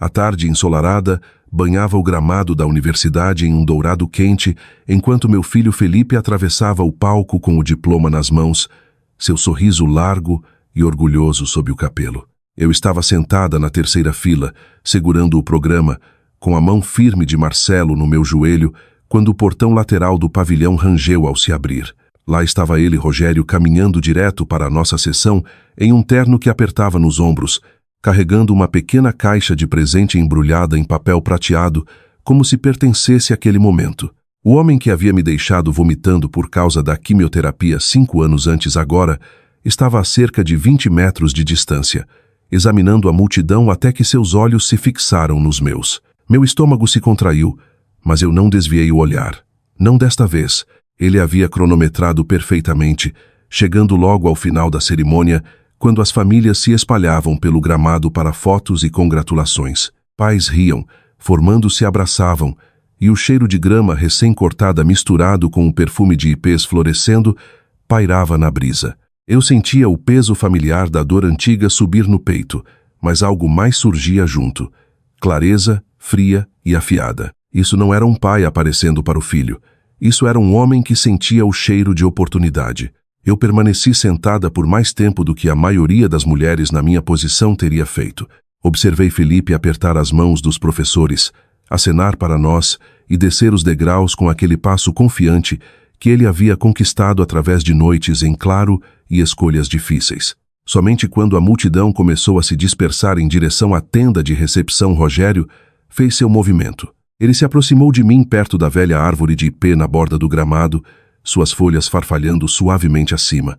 A tarde ensolarada banhava o gramado da universidade em um dourado quente, enquanto meu filho Felipe atravessava o palco com o diploma nas mãos, seu sorriso largo e orgulhoso sob o capelo. Eu estava sentada na terceira fila, segurando o programa, com a mão firme de Marcelo no meu joelho, quando o portão lateral do pavilhão rangeu ao se abrir. Lá estava ele, Rogério, caminhando direto para a nossa sessão, em um terno que apertava nos ombros, carregando uma pequena caixa de presente embrulhada em papel prateado, como se pertencesse àquele momento. O homem que havia me deixado vomitando por causa da quimioterapia 5 anos antes agora, estava a cerca de 20 metros de distância, examinando a multidão até que seus olhos se fixaram nos meus. Meu estômago se contraiu, mas eu não desviei o olhar. Não desta vez. Ele havia cronometrado perfeitamente, chegando logo ao final da cerimônia, quando as famílias se espalhavam pelo gramado para fotos e congratulações. Pais riam, formando-se abraçavam, e o cheiro de grama recém-cortada misturado com o perfume de ipês florescendo pairava na brisa. Eu sentia o peso familiar da dor antiga subir no peito, mas algo mais surgia junto. Clareza, fria e afiada. Isso não era um pai aparecendo para o filho. Isso era um homem que sentia o cheiro de oportunidade. Eu permaneci sentada por mais tempo do que a maioria das mulheres na minha posição teria feito. Observei Felipe apertar as mãos dos professores, acenar para nós e descer os degraus com aquele passo confiante que ele havia conquistado através de noites em claro e escolhas difíceis. Somente quando a multidão começou a se dispersar em direção à tenda de recepção, Rogério fez seu movimento. Ele se aproximou de mim perto da velha árvore de ipê na borda do gramado, suas folhas farfalhando suavemente acima.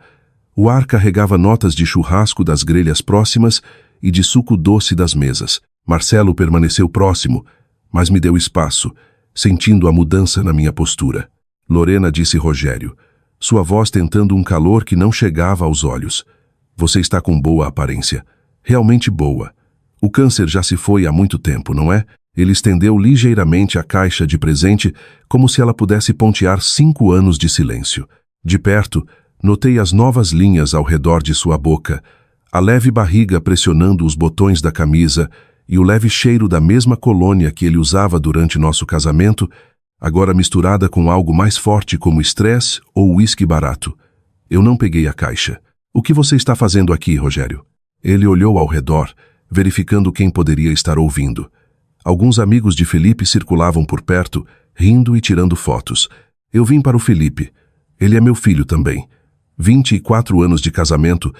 O ar carregava notas de churrasco das grelhas próximas e de suco doce das mesas. Marcelo permaneceu próximo, mas me deu espaço, sentindo a mudança na minha postura. Lorena, disse Rogério, sua voz tentando um calor que não chegava aos olhos. Você está com boa aparência. Realmente boa. O câncer já se foi há muito tempo, não é? Ele estendeu ligeiramente a caixa de presente, como se ela pudesse pontear 5 anos de silêncio. De perto, notei as novas linhas ao redor de sua boca, a leve barriga pressionando os botões da camisa e o leve cheiro da mesma colônia que ele usava durante nosso casamento, agora misturada com algo mais forte como estresse ou uísque barato. Eu não peguei a caixa. O que você está fazendo aqui, Rogério? Ele olhou ao redor, verificando quem poderia estar ouvindo. Alguns amigos de Felipe circulavam por perto, rindo e tirando fotos. Eu vim para o Felipe. Ele é meu filho também. 24 anos de casamento,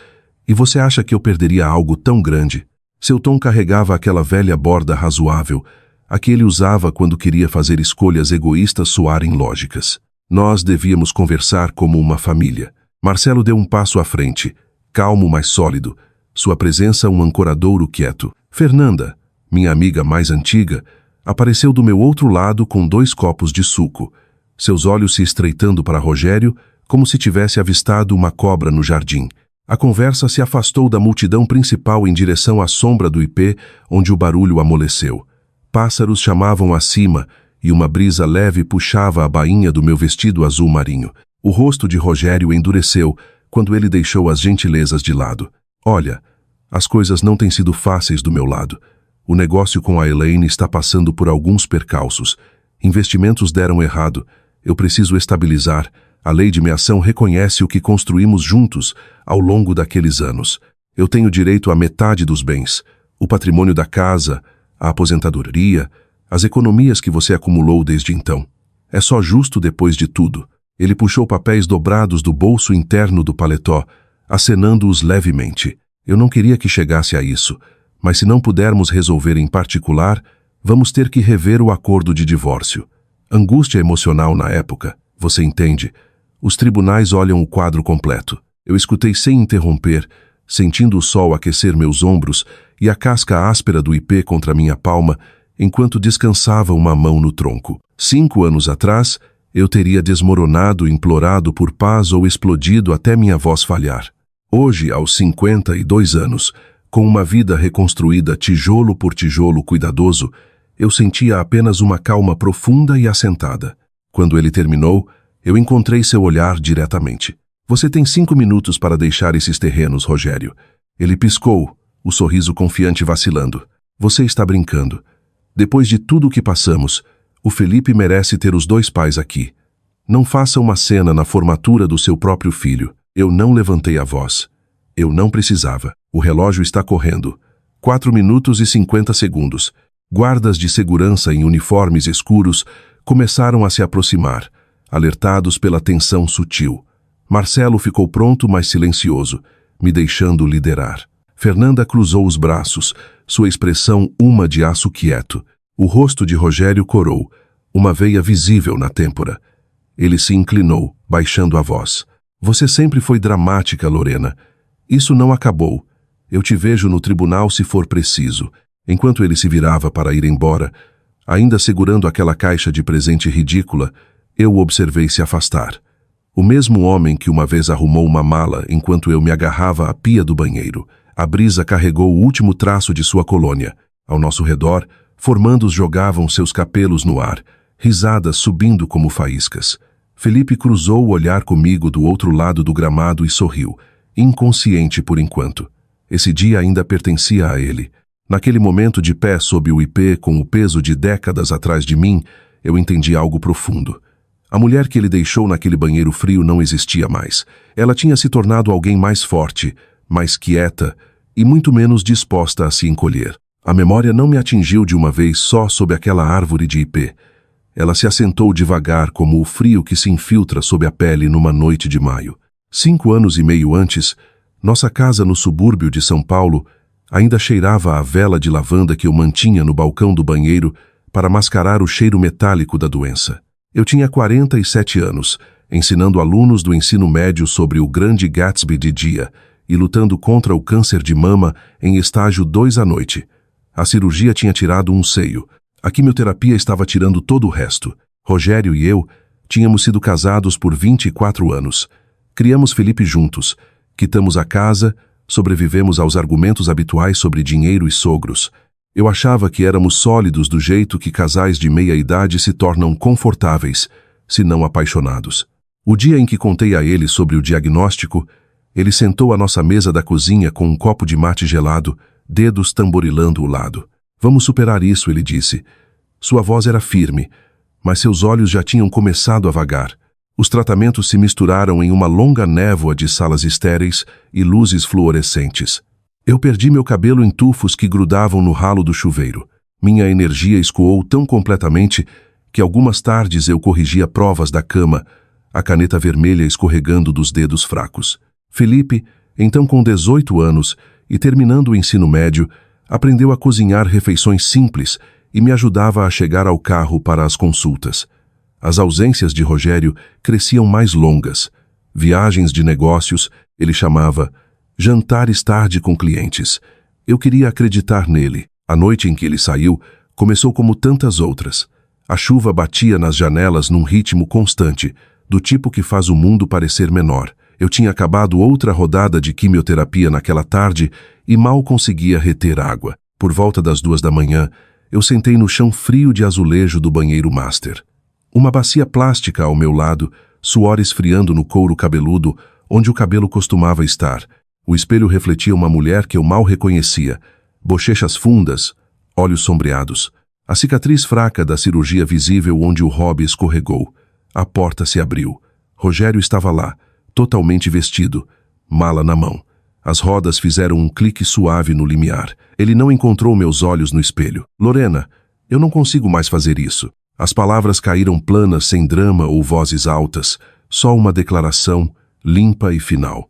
e você acha que eu perderia algo tão grande? Seu tom carregava aquela velha borda razoável, a que ele usava quando queria fazer escolhas egoístas soarem lógicas. Nós devíamos conversar como uma família. Marcelo deu um passo à frente, calmo, mas sólido. Sua presença um ancoradouro quieto. Fernanda, minha amiga mais antiga, apareceu do meu outro lado com 2 copos de suco, seus olhos se estreitando para Rogério, como se tivesse avistado uma cobra no jardim. A conversa se afastou da multidão principal em direção à sombra do ipê, onde o barulho amoleceu. Pássaros chamavam acima, e uma brisa leve puxava a bainha do meu vestido azul marinho. O rosto de Rogério endureceu quando ele deixou as gentilezas de lado. Olha, as coisas não têm sido fáceis do meu lado. O negócio com a Elaine está passando por alguns percalços. Investimentos deram errado. Eu preciso estabilizar. A lei de meação reconhece o que construímos juntos ao longo daqueles anos. Eu tenho direito à metade dos bens, o patrimônio da casa, a aposentadoria, as economias que você acumulou desde então. É só justo depois de tudo. Ele puxou papéis dobrados do bolso interno do paletó, acenando-os levemente. Eu não queria que chegasse a isso, mas se não pudermos resolver em particular, vamos ter que rever o acordo de divórcio. Angústia emocional na época, você entende? Os tribunais olham o quadro completo. Eu escutei sem interromper, sentindo o sol aquecer meus ombros e a casca áspera do ipê contra minha palma, enquanto descansava uma mão no tronco. 5 anos atrás, eu teria desmoronado, implorado por paz ou explodido até minha voz falhar. Hoje, aos 52 anos, com uma vida reconstruída tijolo por tijolo cuidadoso, eu sentia apenas uma calma profunda e assentada. Quando ele terminou, eu encontrei seu olhar diretamente. Você tem 5 minutos para deixar esses terrenos, Rogério. Ele piscou, o sorriso confiante vacilando. Você está brincando. Depois de tudo o que passamos, o Felipe merece ter os 2 pais aqui. Não faça uma cena na formatura do seu próprio filho. Eu não levantei a voz. Eu não precisava. O relógio está correndo. 4 minutos e 50 segundos. Guardas de segurança em uniformes escuros começaram a se aproximar, alertados pela tensão sutil. Marcelo ficou pronto, mas silencioso, me deixando liderar. Fernanda cruzou os braços, sua expressão uma de aço quieto. O rosto de Rogério corou, uma veia visível na têmpora. Ele se inclinou, baixando a voz. Você sempre foi dramática, Lorena. Isso não acabou. Eu te vejo no tribunal se for preciso. Enquanto ele se virava para ir embora, ainda segurando aquela caixa de presente ridícula, eu o observei se afastar. O mesmo homem que uma vez arrumou uma mala enquanto eu me agarrava à pia do banheiro. A brisa carregou o último traço de sua colônia. Ao nosso redor, formandos jogavam seus capelos no ar, risadas subindo como faíscas. Felipe cruzou o olhar comigo do outro lado do gramado e sorriu, inconsciente por enquanto. Esse dia ainda pertencia a ele. Naquele momento de pé sob o ipê, com o peso de décadas atrás de mim, eu entendi algo profundo. A mulher que ele deixou naquele banheiro frio não existia mais. Ela tinha se tornado alguém mais forte, mais quieta e muito menos disposta a se encolher. A memória não me atingiu de uma vez só sob aquela árvore de ipê. Ela se assentou devagar como o frio que se infiltra sob a pele numa noite de maio. 5 anos e meio antes, nossa casa no subúrbio de São Paulo ainda cheirava a vela de lavanda que eu mantinha no balcão do banheiro para mascarar o cheiro metálico da doença. Eu tinha 47 anos, ensinando alunos do ensino médio sobre o Grande Gatsby de dia e lutando contra o câncer de mama em estágio 2 à noite. A cirurgia tinha tirado um seio. A quimioterapia estava tirando todo o resto. Rogério e eu tínhamos sido casados por 24 anos. Criamos Felipe juntos. Quitamos a casa, sobrevivemos aos argumentos habituais sobre dinheiro e sogros. Eu achava que éramos sólidos do jeito que casais de meia-idade se tornam confortáveis, se não apaixonados. O dia em que contei a ele sobre o diagnóstico, ele sentou à nossa mesa da cozinha com um copo de mate gelado, dedos tamborilando o lado. Vamos superar isso, ele disse. Sua voz era firme, mas seus olhos já tinham começado a vagar. Os tratamentos se misturaram em uma longa névoa de salas estéreis e luzes fluorescentes. Eu perdi meu cabelo em tufos que grudavam no ralo do chuveiro. Minha energia escoou tão completamente que algumas tardes eu corrigia provas da cama, a caneta vermelha escorregando dos dedos fracos. Felipe, então com 18 anos e terminando o ensino médio, aprendeu a cozinhar refeições simples e me ajudava a chegar ao carro para as consultas. As ausências de Rogério cresciam mais longas. Viagens de negócios, ele chamava, jantares tarde com clientes. Eu queria acreditar nele. A noite em que ele saiu começou como tantas outras. A chuva batia nas janelas num ritmo constante, do tipo que faz o mundo parecer menor. Eu tinha acabado outra rodada de quimioterapia naquela tarde e mal conseguia reter água. Por volta das 2 da manhã, eu sentei no chão frio de azulejo do banheiro master. Uma bacia plástica ao meu lado, suor esfriando no couro cabeludo, onde o cabelo costumava estar. O espelho refletia uma mulher que eu mal reconhecia. Bochechas fundas, olhos sombreados. A cicatriz fraca da cirurgia visível onde o hobby escorregou. A porta se abriu. Rogério estava lá, totalmente vestido, mala na mão. As rodas fizeram um clique suave no limiar. Ele não encontrou meus olhos no espelho. Lorena, eu não consigo mais fazer isso. As palavras caíram planas, sem drama ou vozes altas, só uma declaração, limpa e final.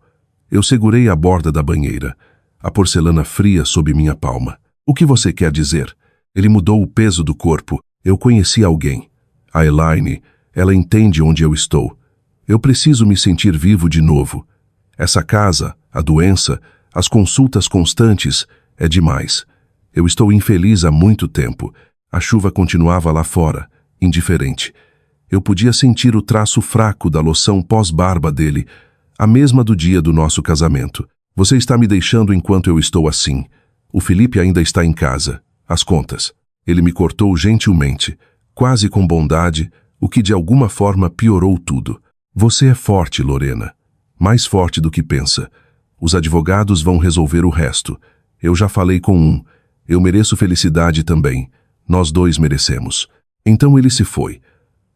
Eu segurei a borda da banheira, a porcelana fria sob minha palma. O que você quer dizer? Ele mudou o peso do corpo. Eu conheci alguém. A Elaine, ela entende onde eu estou. Eu preciso me sentir vivo de novo. Essa casa, a doença, as consultas constantes, é demais. Eu estou infeliz há muito tempo. A chuva continuava lá fora, indiferente. Eu podia sentir o traço fraco da loção pós-barba dele, a mesma do dia do nosso casamento. Você está me deixando enquanto eu estou assim. O Felipe ainda está em casa. As contas. Ele me cortou gentilmente, quase com bondade, o que de alguma forma piorou tudo. Você é forte, Lorena. Mais forte do que pensa. Os advogados vão resolver o resto. Eu já falei com um. Eu mereço felicidade também. Nós dois merecemos. Então ele se foi.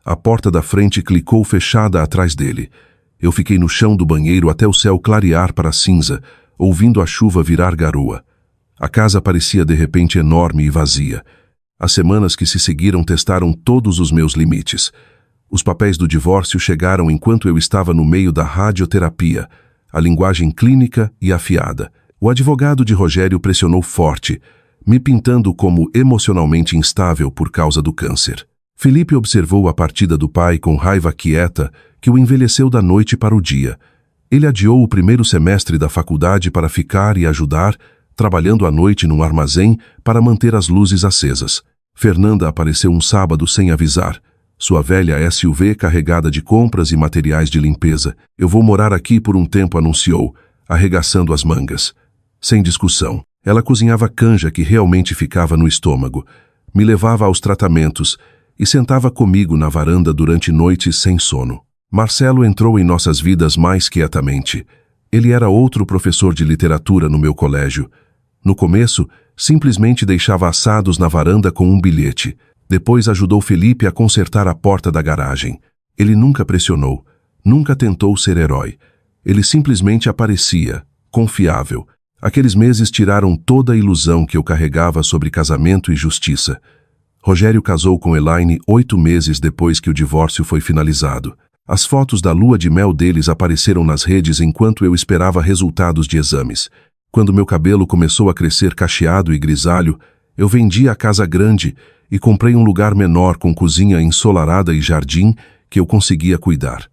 A porta da frente clicou fechada atrás dele. Eu fiquei no chão do banheiro até o céu clarear para cinza, ouvindo a chuva virar garoa. A casa parecia de repente enorme e vazia. As semanas que se seguiram testaram todos os meus limites. Os papéis do divórcio chegaram enquanto eu estava no meio da radioterapia, a linguagem clínica e afiada. O advogado de Rogério pressionou forte, me pintando como emocionalmente instável por causa do câncer. Felipe observou a partida do pai com raiva quieta que o envelheceu da noite para o dia. Ele adiou o primeiro semestre da faculdade para ficar e ajudar, trabalhando à noite num armazém para manter as luzes acesas. Fernanda apareceu um sábado sem avisar. Sua velha SUV carregada de compras e materiais de limpeza. Eu vou morar aqui por um tempo, anunciou, arregaçando as mangas. Sem discussão. Ela cozinhava canja que realmente ficava no estômago. Me levava aos tratamentos e sentava comigo na varanda durante noites sem sono. Marcelo entrou em nossas vidas mais quietamente. Ele era outro professor de literatura no meu colégio. No começo, simplesmente deixava assados na varanda com um bilhete. Depois ajudou Felipe a consertar a porta da garagem. Ele nunca pressionou, nunca tentou ser herói. Ele simplesmente aparecia, confiável. Aqueles meses tiraram toda a ilusão que eu carregava sobre casamento e justiça. Rogério casou com Elaine 8 meses depois que o divórcio foi finalizado. As fotos da lua de mel deles apareceram nas redes enquanto eu esperava resultados de exames. Quando meu cabelo começou a crescer cacheado e grisalho, eu vendi a casa grande e comprei um lugar menor com cozinha ensolarada e jardim que eu conseguia cuidar.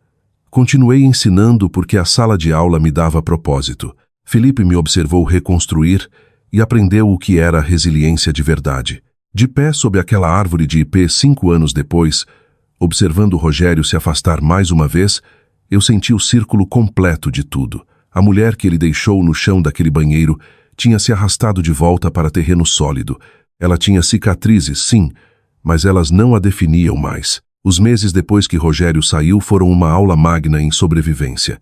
Continuei ensinando porque a sala de aula me dava propósito. Felipe me observou reconstruir e aprendeu o que era resiliência de verdade. De pé sob aquela árvore de ipê 5 anos depois, observando Rogério se afastar mais uma vez, eu senti o círculo completo de tudo. A mulher que ele deixou no chão daquele banheiro tinha se arrastado de volta para terreno sólido. Ela tinha cicatrizes, sim, mas elas não a definiam mais. Os meses depois que Rogério saiu foram uma aula magna em sobrevivência.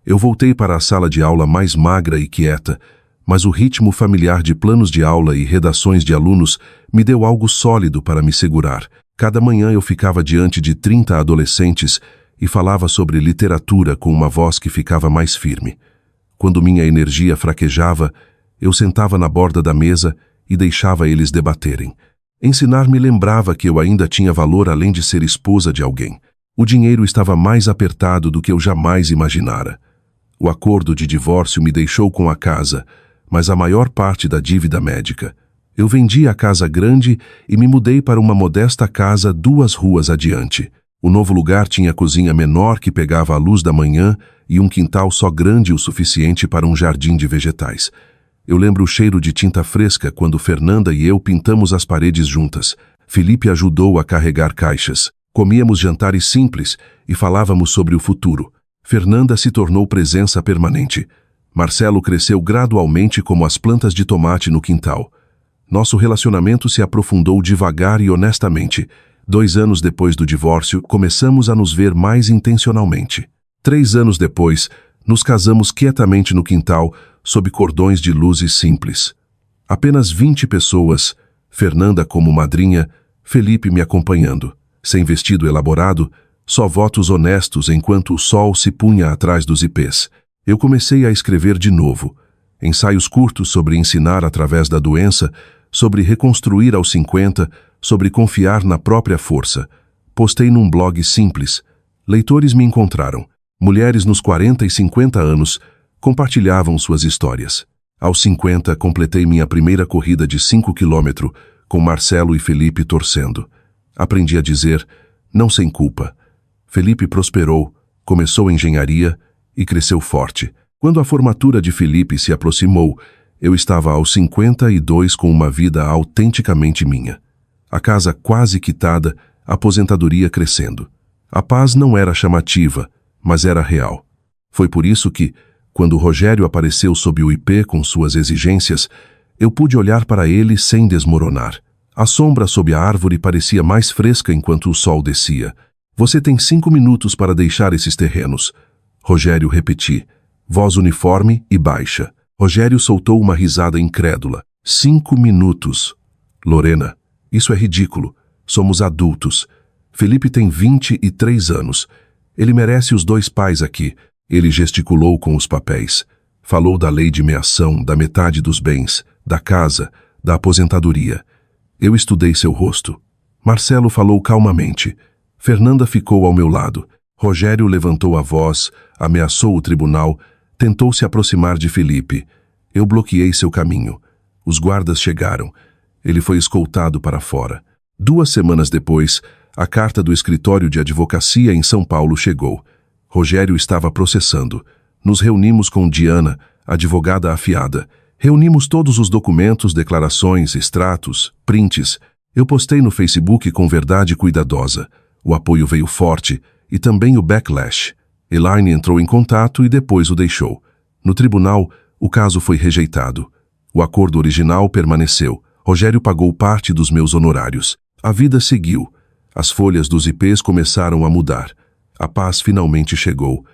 Eu voltei para a sala de aula mais magra e quieta, mas o ritmo familiar de planos de aula e redações de alunos me deu algo sólido para me segurar. Cada manhã eu ficava diante de 30 adolescentes e falava sobre literatura com uma voz que ficava mais firme. Quando minha energia fraquejava, eu sentava na borda da mesa e deixava eles debaterem. Ensinar me lembrava que eu ainda tinha valor além de ser esposa de alguém. O dinheiro estava mais apertado do que eu jamais imaginara. O acordo de divórcio me deixou com a casa, mas a maior parte da dívida médica. Eu vendi a casa grande e me mudei para uma modesta casa 2 ruas adiante. O novo lugar tinha cozinha menor que pegava a luz da manhã e um quintal só grande o suficiente para um jardim de vegetais. Eu lembro o cheiro de tinta fresca quando Fernanda e eu pintamos as paredes juntas. Felipe ajudou a carregar caixas. Comíamos jantares simples e falávamos sobre o futuro. Fernanda se tornou presença permanente. Marcelo cresceu gradualmente como as plantas de tomate no quintal. Nosso relacionamento se aprofundou devagar e honestamente. 2 anos depois do divórcio, começamos a nos ver mais intencionalmente. 3 anos depois, nos casamos quietamente no quintal, sob cordões de luzes simples. Apenas 20 pessoas, Fernanda como madrinha, Felipe me acompanhando. Sem vestido elaborado, só votos honestos enquanto o sol se punha atrás dos ipês. Eu comecei a escrever de novo. Ensaios curtos sobre ensinar através da doença, sobre reconstruir aos 50, sobre confiar na própria força. Postei num blog simples. Leitores me encontraram. Mulheres nos 40 e 50 anos compartilhavam suas histórias. Aos 50, completei minha primeira corrida de 5 km, com Marcelo e Felipe torcendo. Aprendi a dizer, não sem culpa. Felipe prosperou, começou engenharia e cresceu forte. Quando a formatura de Felipe se aproximou, eu estava aos 52 com uma vida autenticamente minha. A casa quase quitada, a aposentadoria crescendo. A paz não era chamativa, mas era real. Foi por isso que, quando Rogério apareceu sob o ipê com suas exigências, eu pude olhar para ele sem desmoronar. A sombra sob a árvore parecia mais fresca enquanto o sol descia. Você tem 5 minutos para deixar esses terrenos. Rogério repetiu, voz uniforme e baixa. Rogério soltou uma risada incrédula. 5 minutos. Lorena, isso é ridículo. Somos adultos. Felipe tem 23 anos. Ele merece os 2 pais aqui. Ele gesticulou com os papéis. Falou da lei de meação, da metade dos bens, da casa, da aposentadoria. Eu estudei seu rosto. Marcelo falou calmamente. Fernanda ficou ao meu lado. Rogério levantou a voz, ameaçou o tribunal, tentou se aproximar de Felipe. Eu bloqueei seu caminho. Os guardas chegaram. Ele foi escoltado para fora. 2 semanas depois, a carta do escritório de advocacia em São Paulo chegou. Rogério estava processando. Nos reunimos com Diana, advogada afiada. Reunimos todos os documentos, declarações, extratos, prints. Eu postei no Facebook com verdade cuidadosa. O apoio veio forte e também o backlash. Elaine entrou em contato e depois o deixou. No tribunal, o caso foi rejeitado. O acordo original permaneceu. Rogério pagou parte dos meus honorários. A vida seguiu. As folhas dos IPs começaram a mudar. A paz finalmente chegou.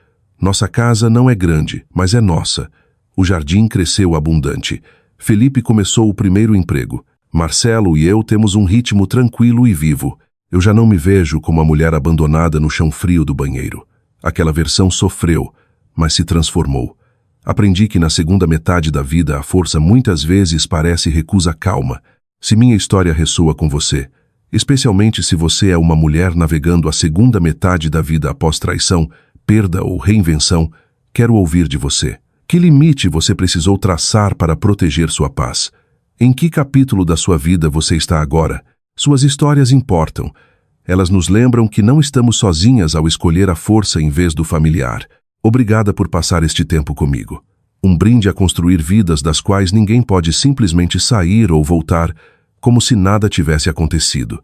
Nossa casa não é grande, mas é nossa. O jardim cresceu abundante. Felipe começou o primeiro emprego. Marcelo e eu temos um ritmo tranquilo e vivo. Eu já não me vejo como a mulher abandonada no chão frio do banheiro. Aquela versão sofreu, mas se transformou. Aprendi que na segunda metade da vida a força muitas vezes parece recusa calma. Se minha história ressoa com você, especialmente se você é uma mulher navegando a segunda metade da vida após traição, perda ou reinvenção, quero ouvir de você. Que limite você precisou traçar para proteger sua paz? Em que capítulo da sua vida você está agora? Suas histórias importam. Elas nos lembram que não estamos sozinhas ao escolher a força em vez do familiar. Obrigada por passar este tempo comigo. Um brinde a construir vidas das quais ninguém pode simplesmente sair ou voltar como se nada tivesse acontecido.